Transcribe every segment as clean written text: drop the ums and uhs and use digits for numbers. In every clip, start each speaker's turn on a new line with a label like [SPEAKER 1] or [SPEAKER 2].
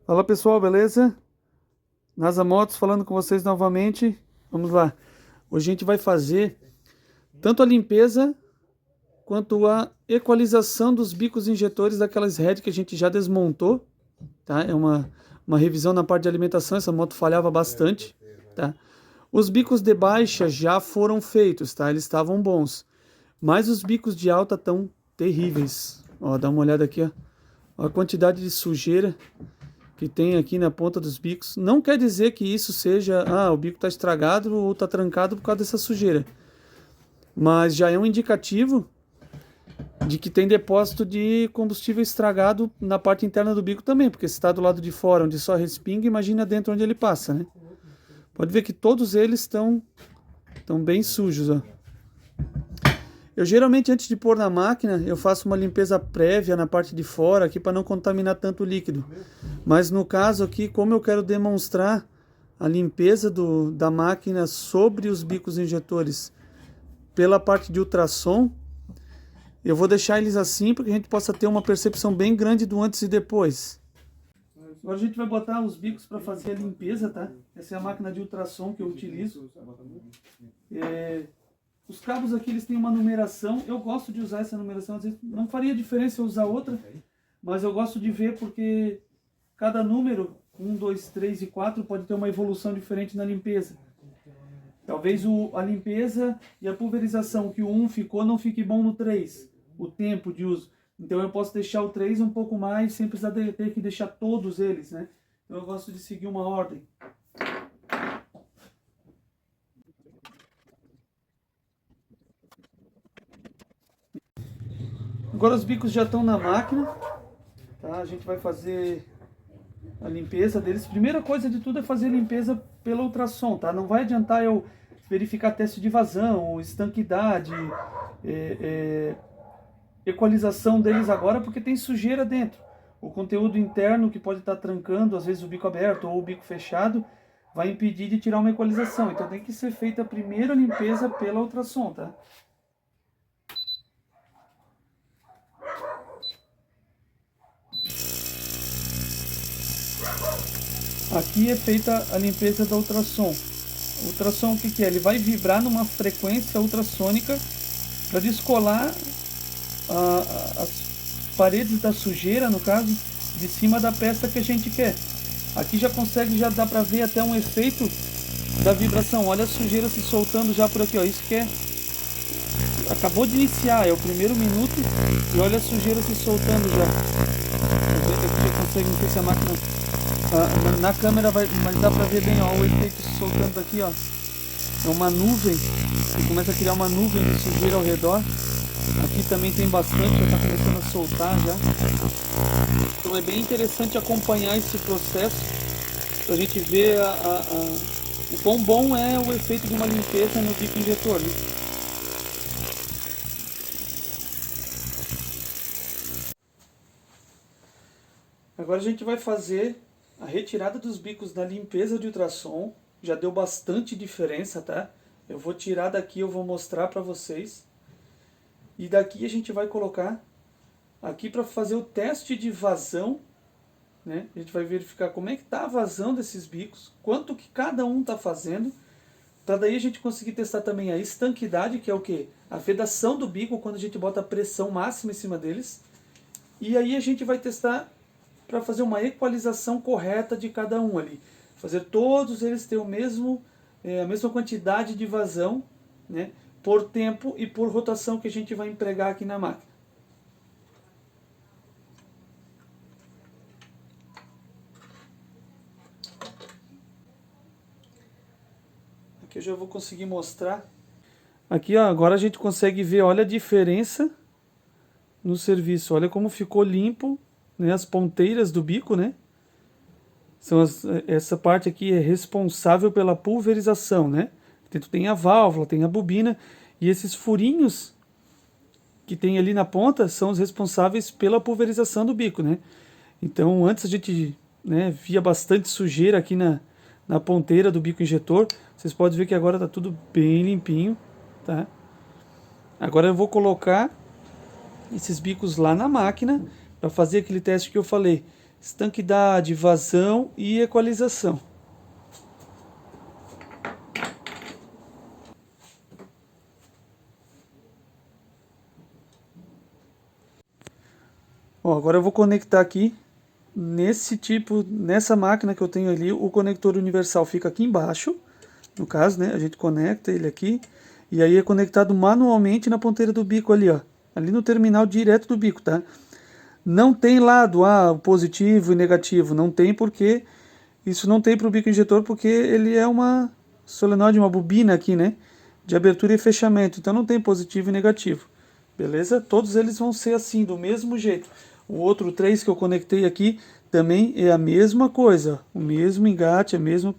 [SPEAKER 1] Fala pessoal, beleza? NASA Motos falando com vocês novamente. Vamos lá. Hoje a gente vai fazer tanto a limpeza quanto a equalização dos bicos injetores daquelas head que a gente já desmontou, tá? É uma revisão na parte de alimentação, essa moto falhava bastante, tá? Os bicos de baixa já foram feitos, tá? Eles estavam bons, mas os bicos de alta estão terríveis. Ó, dá uma olhada aqui, ó. Ó a quantidade de sujeira que tem aqui na ponta dos bicos. Não quer dizer que isso seja, o bico está estragado ou está trancado por causa dessa sujeira. Mas já é um indicativo de que tem depósito de combustível estragado na parte interna do bico também, porque se está do lado de fora, onde só respinga, imagina dentro onde ele passa, né? Pode ver que todos eles estão bem sujos, ó. Eu geralmente, antes de pôr na máquina, eu faço uma limpeza prévia na parte de fora aqui para não contaminar tanto o líquido. Mas no caso aqui, como eu quero demonstrar a limpeza da máquina sobre os bicos injetores pela parte de ultrassom, eu vou deixar eles assim para que a gente possa ter uma percepção bem grande do antes e depois. Agora a gente vai botar os bicos para fazer a limpeza, tá? Essa é a máquina de ultrassom que eu utilizo. Os cabos aqui eles têm uma numeração, eu gosto de usar essa numeração, às vezes não faria diferença eu usar outra, mas eu gosto de ver porque cada número, 1, 2, 3 e 4, pode ter uma evolução diferente na limpeza. Talvez a limpeza e a pulverização que o 1 ficou não fique bom no 3, o tempo de uso. Então eu posso deixar o 3 um pouco mais sem precisar ter que deixar todos eles, né? Então eu gosto de seguir uma ordem. Agora os bicos já estão na máquina, tá? A gente vai fazer a limpeza deles. Primeira coisa de tudo é fazer a limpeza pelo ultrassom, tá? Não vai adiantar eu verificar teste de vazão, estanquidade, equalização deles agora, porque tem sujeira dentro. O conteúdo interno que pode estar trancando, às vezes o bico aberto ou o bico fechado, vai impedir de tirar uma equalização. Então tem que ser feita a primeira limpeza pela ultrassom, tá? Aqui é feita a limpeza da ultrassom. O ultrassom o que é? Ele vai vibrar numa frequência ultrassônica para descolar as paredes da sujeira, no caso, de cima da peça que a gente quer. Aqui já dá para ver até um efeito da vibração. Olha a sujeira se soltando já por aqui, ó. Isso que acabou de iniciar, é o primeiro minuto e olha a sujeira se soltando já. Aqui já consegue, não sei se a máquina na câmera mas dá pra ver bem, ó, o efeito se soltando aqui, ó. É uma nuvem, e começa a criar uma nuvem de sujeira ao redor. Aqui também tem bastante, já está começando a soltar já. Então é bem interessante acompanhar esse processo, pra gente ver o quão bom é o efeito de uma limpeza no bico injetor, né? Agora a gente vai fazer a retirada dos bicos da limpeza de ultrassom. Já deu bastante diferença, tá? Eu vou tirar daqui, eu vou mostrar para vocês. E daqui a gente vai colocar aqui para fazer o teste de vazão, né? A gente vai verificar como é que tá a vazão desses bicos, quanto que cada um tá fazendo, para daí a gente conseguir testar também a estanquidade, que é o que? A vedação do bico quando a gente bota a pressão máxima em cima deles. E aí a gente vai testar para fazer uma equalização correta de cada um ali. Fazer todos eles ter a mesma quantidade de vazão, né, por tempo e por rotação que a gente vai empregar aqui na máquina. Aqui eu já vou conseguir mostrar. Aqui, ó, agora a gente consegue ver, olha a diferença no serviço. Olha como ficou limpo, né, as ponteiras do bico, né? Essa parte aqui é responsável pela pulverização, né? Dentro tem a válvula, tem a bobina, e esses furinhos que tem ali na ponta são os responsáveis pela pulverização do bico, né? Então antes a gente, né, via bastante sujeira aqui na ponteira do bico injetor. Vocês podem ver que agora está tudo bem limpinho, tá? Agora eu vou colocar esses bicos lá na máquina para fazer aquele teste que eu falei, estanquidade, vazão e equalização. Ó, agora eu vou conectar aqui nessa máquina que eu tenho ali, o conector universal fica aqui embaixo, no caso, né? A gente conecta ele aqui e aí é conectado manualmente na ponteira do bico ali, ó, ali no terminal direto do bico, tá? Não tem lado, positivo e negativo, não tem porque isso não tem para o bico injetor porque ele é uma solenoide, uma bobina aqui, né? De abertura e fechamento, então não tem positivo e negativo, beleza? Todos eles vão ser assim, do mesmo jeito. O outro 3 que eu conectei aqui também é a mesma coisa, o mesmo engate, a mesma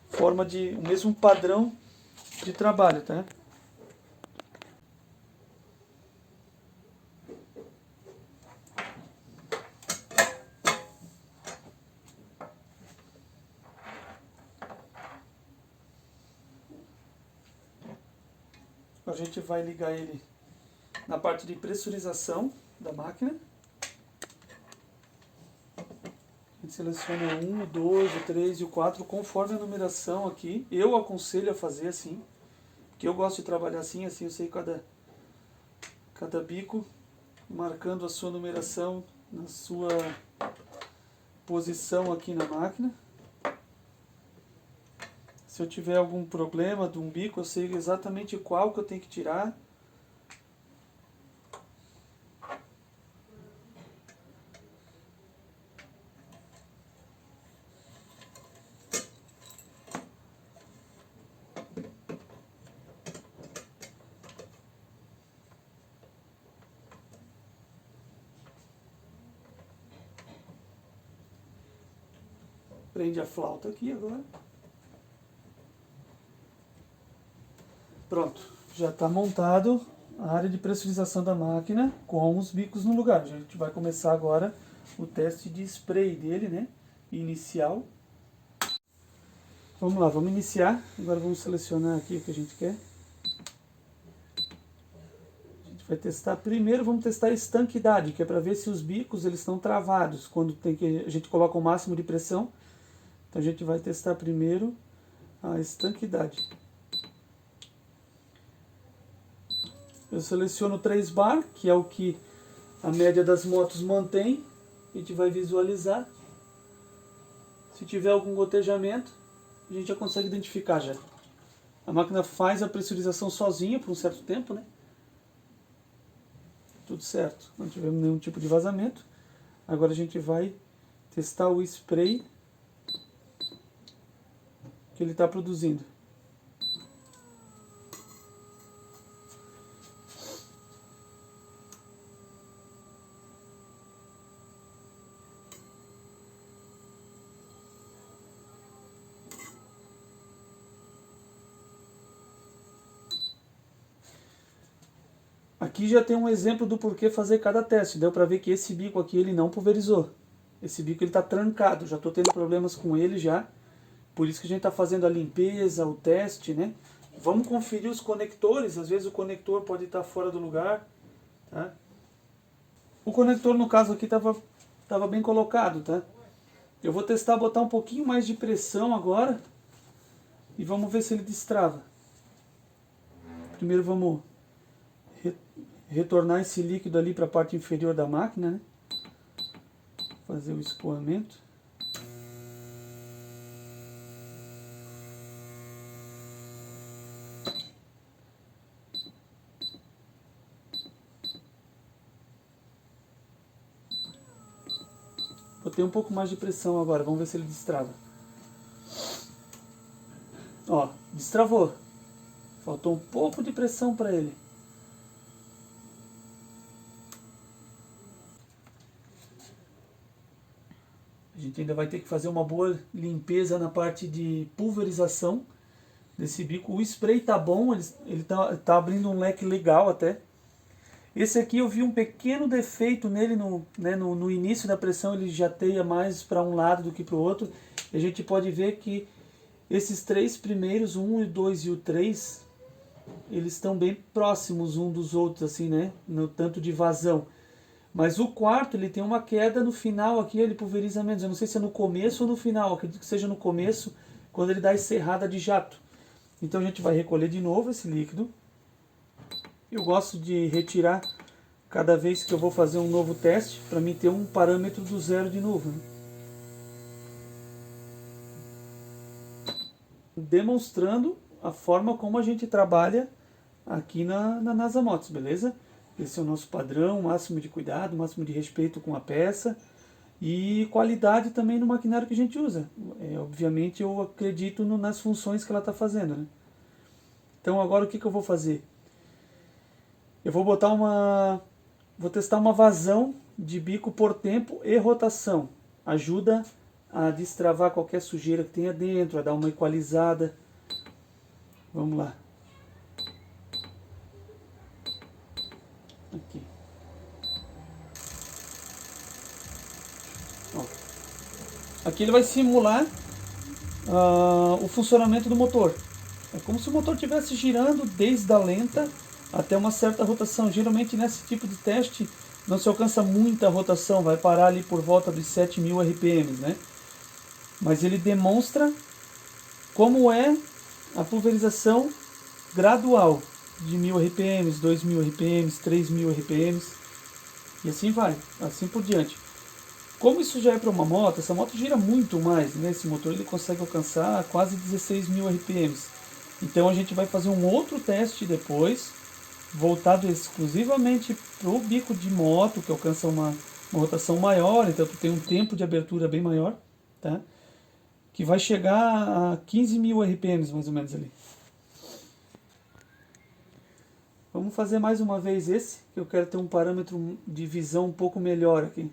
[SPEAKER 1] forma de, o mesmo padrão de trabalho, tá? A gente vai ligar ele na parte de pressurização da máquina. A gente seleciona o 1, o 2, o 3 e o 4 conforme a numeração aqui. Eu aconselho a fazer assim, porque eu gosto de trabalhar assim, assim eu sei cada bico, marcando a sua numeração na sua posição aqui na máquina. Se eu tiver algum problema de um bico, eu sei exatamente qual que eu tenho que tirar. Prende a flauta aqui agora. Pronto, já está montado a área de pressurização da máquina com os bicos no lugar. A gente vai começar agora o teste de spray dele, né? Inicial. Vamos lá, vamos iniciar. Agora vamos selecionar aqui o que a gente quer. A gente vai testar primeiro, vamos testar a estanquidade, que é para ver se os bicos eles estão travados quando a gente coloca o máximo de pressão. Então a gente vai testar primeiro a estanquidade. Eu seleciono 3 bar, que é o que a média das motos mantém. A gente vai visualizar. Se tiver algum gotejamento, a gente já consegue identificar já. A máquina faz a pressurização sozinha por um certo tempo, né? Tudo certo, não tivemos nenhum tipo de vazamento. Agora a gente vai testar o spray que ele está produzindo. Aqui já tem um exemplo do porquê fazer cada teste. Deu para ver que esse bico aqui ele não pulverizou. Esse bico ele está trancado, já estou tendo problemas com ele já. Por isso que a gente está fazendo a limpeza, o teste, né? Vamos conferir os conectores, às vezes o conector pode estar fora do lugar. Tá? O conector no caso aqui estava bem colocado, tá? Eu vou testar botar um pouquinho mais de pressão agora e vamos ver se ele destrava. Primeiro vamos retornar esse líquido ali para a parte inferior da máquina, né? Fazer o escoamento. Botei um pouco mais de pressão agora, vamos ver se ele destrava. Ó, destravou. Faltou um pouco de pressão para ele. A gente ainda vai ter que fazer uma boa limpeza na parte de pulverização desse bico. O spray tá bom, ele tá abrindo um leque legal até. Esse aqui eu vi um pequeno defeito nele, no início da pressão ele jateia mais para um lado do que para o outro. E a gente pode ver que esses 3 primeiros, o 1, o 2 e o 3, eles estão bem próximos um dos outros, assim, né? No tanto de vazão. Mas o quarto, ele tem uma queda no final aqui, ele pulveriza menos. Eu não sei se é no começo ou no final, eu acredito que seja no começo, quando ele dá essa errada de jato. Então a gente vai recolher de novo esse líquido. Eu gosto de retirar cada vez que eu vou fazer um novo teste, para mim ter um parâmetro do zero de novo, né? Demonstrando a forma como a gente trabalha aqui na NASA Motos, beleza? Esse é o nosso padrão, máximo de cuidado, máximo de respeito com a peça e qualidade também no maquinário que a gente usa. Obviamente eu acredito nas funções que ela está fazendo, né? Então agora o que eu vou fazer? Eu vou vou testar uma vazão de bico por tempo e rotação. Ajuda a destravar qualquer sujeira que tenha dentro, a dar uma equalizada. Vamos lá. Aqui. Ó. Aqui ele vai simular o funcionamento do motor. É como se o motor estivesse girando desde a lenta até uma certa rotação. Geralmente nesse tipo de teste não se alcança muita rotação, vai parar ali por volta dos 7.000 RPM, né? Mas ele demonstra como é a pulverização gradual de 1.000 RPM, 2.000 RPM, 3.000 RPM e assim vai, assim por diante. Como isso já é para uma moto, essa moto gira muito mais, né? Esse motor ele consegue alcançar quase 16.000 RPM. Então a gente vai fazer um outro teste depois, voltado exclusivamente para o bico de moto, que alcança uma rotação maior, então tu tem um tempo de abertura bem maior, tá? Que vai chegar a 15.000 RPM mais ou menos ali. Vamos fazer mais uma vez esse, que eu quero ter um parâmetro de visão um pouco melhor aqui.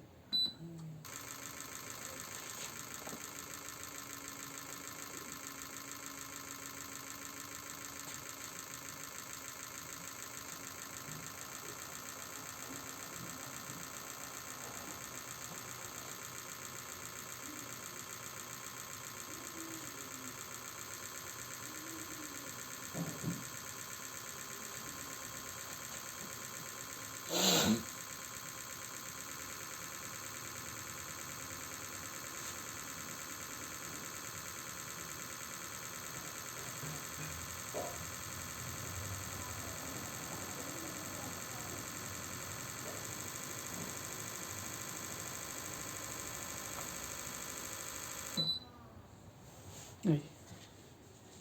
[SPEAKER 1] Aí.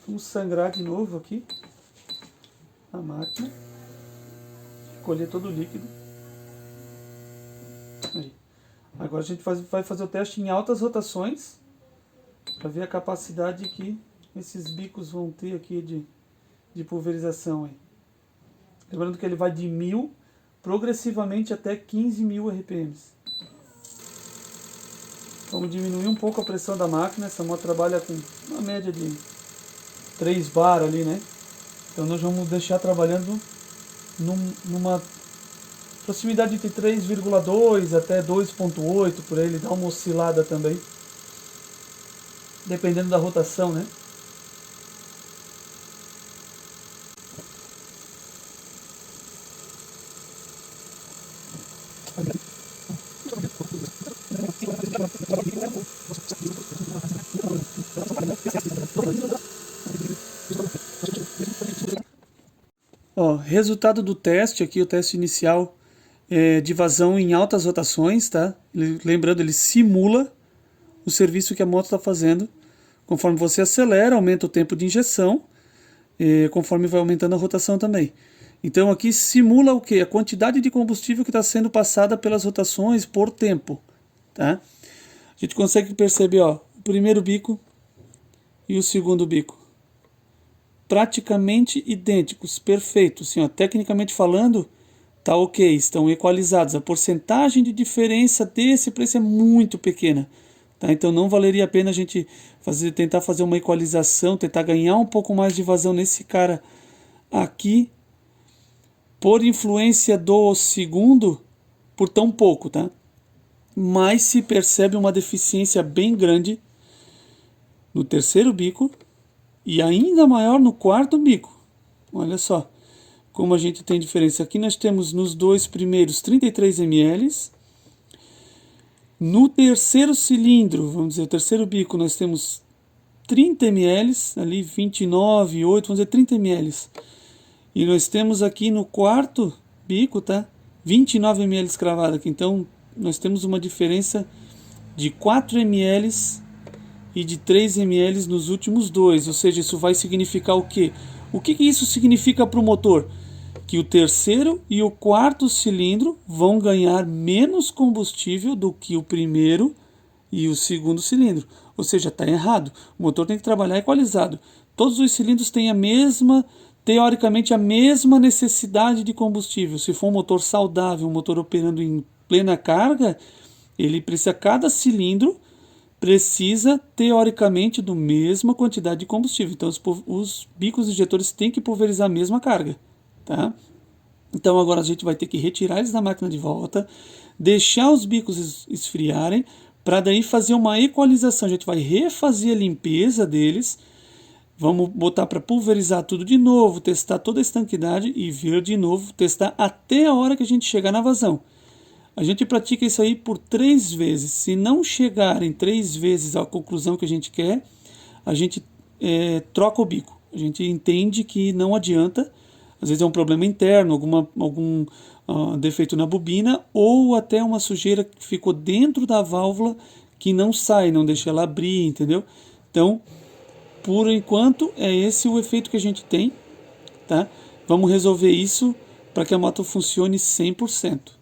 [SPEAKER 1] Vamos sangrar de novo aqui a máquina, colher todo o líquido. Aí. Agora a gente vai fazer o teste em altas rotações para ver a capacidade que esses bicos vão ter aqui de pulverização. Aí. Lembrando que ele vai de 1.000 progressivamente até 15.000 RPMs. Vamos diminuir um pouco a pressão da máquina. Essa moto trabalha com uma média de 3 bar ali, né? Então nós vamos deixar trabalhando numa proximidade de 3,2 até 2,8, por aí. Ele dá uma oscilada também, dependendo da rotação, né? Ó, resultado do teste aqui, o teste inicial de vazão em altas rotações, tá? Lembrando, ele simula o serviço que a moto está fazendo. Conforme você acelera, aumenta o tempo de injeção, conforme vai aumentando a rotação também. Então aqui simula o que? A quantidade de combustível que está sendo passada pelas rotações por tempo, tá? A gente consegue perceber, ó, o primeiro bico e o segundo bico praticamente idênticos, perfeitos, assim, ó, tecnicamente falando, tá ok, estão equalizados. A porcentagem de diferença desse preço é muito pequena, tá? Então não valeria a pena a gente tentar fazer uma equalização, tentar ganhar um pouco mais de vazão nesse cara aqui, por influência do segundo, por tão pouco, tá? Mas se percebe uma deficiência bem grande no terceiro bico e ainda maior no quarto bico. Olha só, como a gente tem diferença. Aqui nós temos nos dois primeiros 33 ml. No terceiro cilindro, vamos dizer, o terceiro bico, nós temos 30 ml, ali 29,8, vamos dizer 30 ml. E nós temos aqui no quarto bico, tá? 29 ml cravado aqui. Então, nós temos uma diferença de 4 ml e de 3 ml nos últimos dois. Ou seja, isso vai significar o quê? O que isso significa para o motor? Que o terceiro e o quarto cilindro vão ganhar menos combustível do que o primeiro e o segundo cilindro. Ou seja, está errado. O motor tem que trabalhar equalizado. Todos os cilindros têm teoricamente, a mesma necessidade de combustível. Se for um motor saudável, um motor operando em plena carga, ele precisa, cada cilindro precisa, teoricamente, da mesma quantidade de combustível. Então, os bicos injetores têm que pulverizar a mesma carga. Tá? Então agora a gente vai ter que retirar eles da máquina de volta, deixar os bicos esfriarem, para daí fazer uma equalização. A gente vai refazer a limpeza deles, vamos botar para pulverizar tudo de novo, testar toda a estanquidade e ver de novo, testar até a hora que a gente chegar na vazão. A gente pratica isso aí por 3 vezes. Se não chegar em 3 vezes à conclusão que a gente quer, a gente troca o bico. A gente entende que não adianta. Às vezes é um problema interno, algum defeito na bobina, ou até uma sujeira que ficou dentro da válvula que não sai, não deixa ela abrir, entendeu? Então, por enquanto, é esse o efeito que a gente tem, tá? Vamos resolver isso para que a moto funcione 100%.